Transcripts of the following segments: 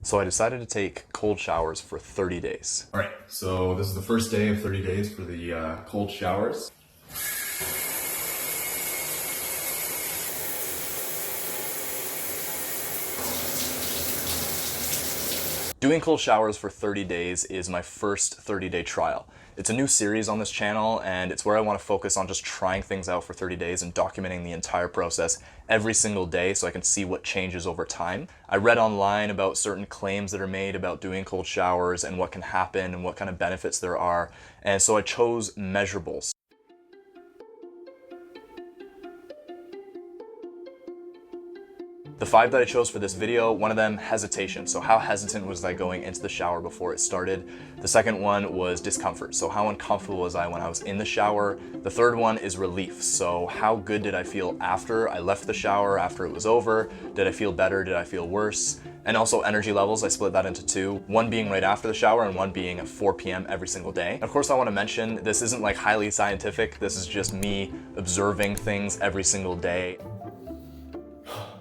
So I decided to take cold showers for 30 days. All right, so this is the first day of 30 days for the cold showers. Doing cold showers for 30 days is my first 30-day trial. It's a new series on this channel, and it's where I want to focus on just trying things out for 30 days and documenting the entire process every single day so I can see what changes over time. I read online about certain claims that are made about doing cold showers and what can happen and what kind of benefits there are, and so I chose measurables. The 5 that I chose for this video, one of them, hesitation. So how hesitant was I going into the shower before it started? The second one was discomfort. So how uncomfortable was I when I was in the shower? The third one is relief. So how good did I feel after I left the shower, after it was over? Did I feel better? Did I feel worse? And also energy levels, I split that into 2. One being right after the shower and one being at 4 p.m. every single day. Of course, I want to mention, this isn't like highly scientific. This is just me observing things every single day.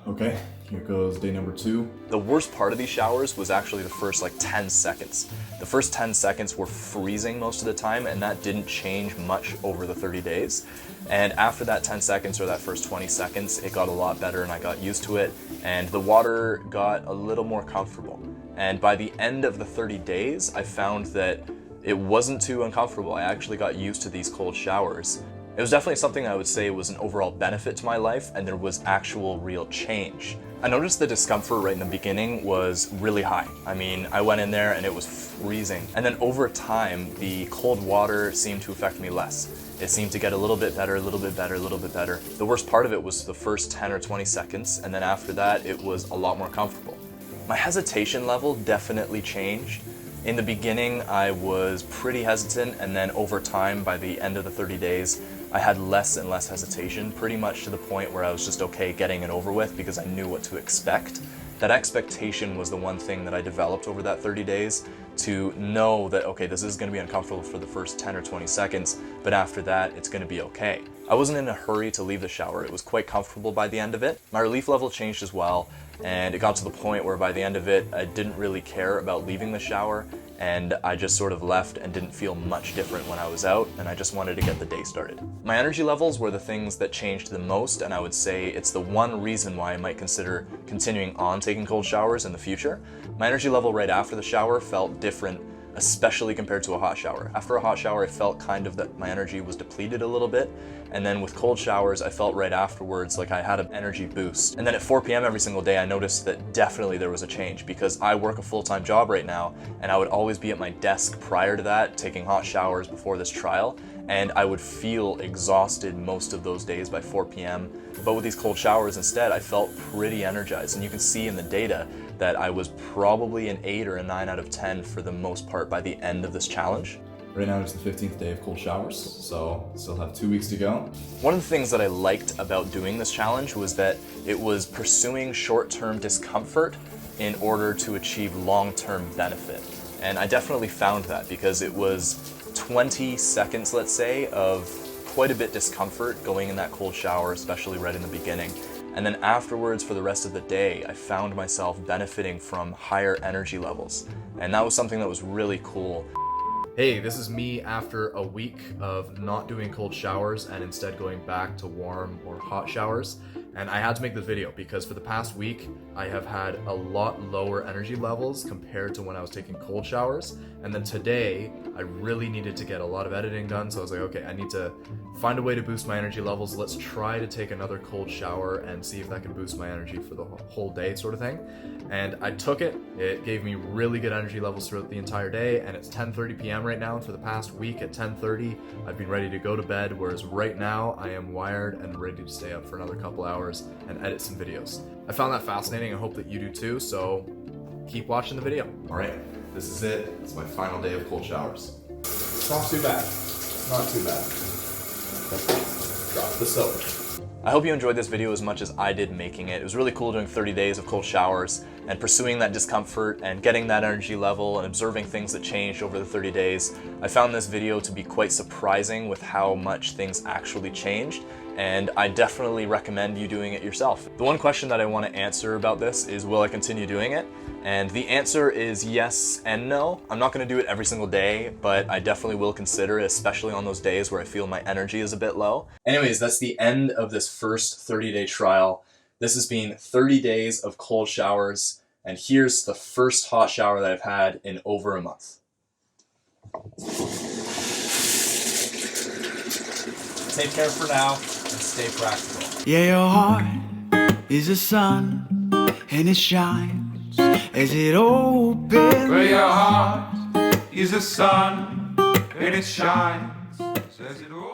Okay, here goes day number 2. The worst part of these showers was actually the first like 10 seconds. The first 10 seconds were freezing most of the time, and that didn't change much over the 30 days. And after that 10 seconds or that first 20 seconds, it got a lot better and I got used to it, and the water got a little more comfortable. And by the end of the 30 days, I found that it wasn't too uncomfortable. I actually got used to these cold showers. It was definitely something I would say was an overall benefit to my life, and there was actual real change. I noticed the discomfort right in the beginning was really high. I mean, I went in there and it was freezing. And then over time, the cold water seemed to affect me less. It seemed to get a little bit better, a little bit better, a little bit better. The worst part of it was the first 10 or 20 seconds, and then after that, it was a lot more comfortable. My hesitation level definitely changed. In the beginning, I was pretty hesitant, and then over time, by the end of the 30 days, I had less and less hesitation, pretty much to the point where I was just okay getting it over with because I knew what to expect. That expectation was the one thing that I developed over that 30 days, to know that, okay, this is going to be uncomfortable for the first 10 or 20 seconds, but after that, it's going to be okay. I wasn't in a hurry to leave the shower. It was quite comfortable by the end of it. My relief level changed as well, and it got to the point where by the end of it, I didn't really care about leaving the shower, and I just sort of left and didn't feel much different when I was out, and I just wanted to get the day started. My energy levels were the things that changed the most, and I would say it's the one reason why I might consider continuing on taking cold showers in the future. My energy level right after the shower felt different, especially compared to a hot shower. After a hot shower, I felt kind of that my energy was depleted a little bit, and then with cold showers, I felt right afterwards like I had an energy boost. And then at 4 p.m. every single day, I noticed that definitely there was a change, because I work a full-time job right now, and I would always be at my desk prior to that, taking hot showers before this trial, and I would feel exhausted most of those days by 4 p.m. But with these cold showers instead, I felt pretty energized, and you can see in the data that I was probably an 8 or a 9 out of 10 for the most part by the end of this challenge. Right now it's the 15th day of cold showers, so still have 2 weeks to go. One of the things that I liked about doing this challenge was that it was pursuing short-term discomfort in order to achieve long-term benefit. And I definitely found that, because it was 20 seconds, let's say, of quite a bit discomfort going in that cold shower, especially right in the beginning. And then afterwards, for the rest of the day, I found myself benefiting from higher energy levels. And that was something that was really cool. Hey, this is me after a week of not doing cold showers and instead going back to warm or hot showers. And I had to make this video because for the past week, I have had a lot lower energy levels compared to when I was taking cold showers. And then today, I really needed to get a lot of editing done. So I was like, okay, I need to find a way to boost my energy levels. Let's try to take another cold shower and see if that can boost my energy for the whole day, sort of thing. And I took it. It gave me really good energy levels throughout the entire day. And it's 10:30 p.m. right now. And for the past week at 10:30, I've been ready to go to bed. Whereas right now, I am wired and ready to stay up for another couple hours and edit some videos. I found that fascinating. I hope that you do too. So keep watching the video. All right, this is it. It's my final day of cold showers. It's not too bad. Not too bad. Drop the soap. I hope you enjoyed this video as much as I did making it. It was really cool doing 30 days of cold showers. and pursuing that discomfort and getting that energy level and observing things that changed over the 30 days, I found this video to be quite surprising with how much things actually changed, and I definitely recommend you doing it yourself. The one question that I want to answer about this is, will I continue doing it? And the answer is yes and no. I'm not going to do it every single day, but I definitely will consider it, especially on those days where I feel my energy is a bit low. Anyways, that's the end of this first 30-day trial. This has been 30 days of cold showers, and here's the first hot shower that I've had in over a month. Take care for now, and stay practical. Yeah, your heart is a sun, and it shines as it opens. Well, your heart is a sun, and it shines as it opens.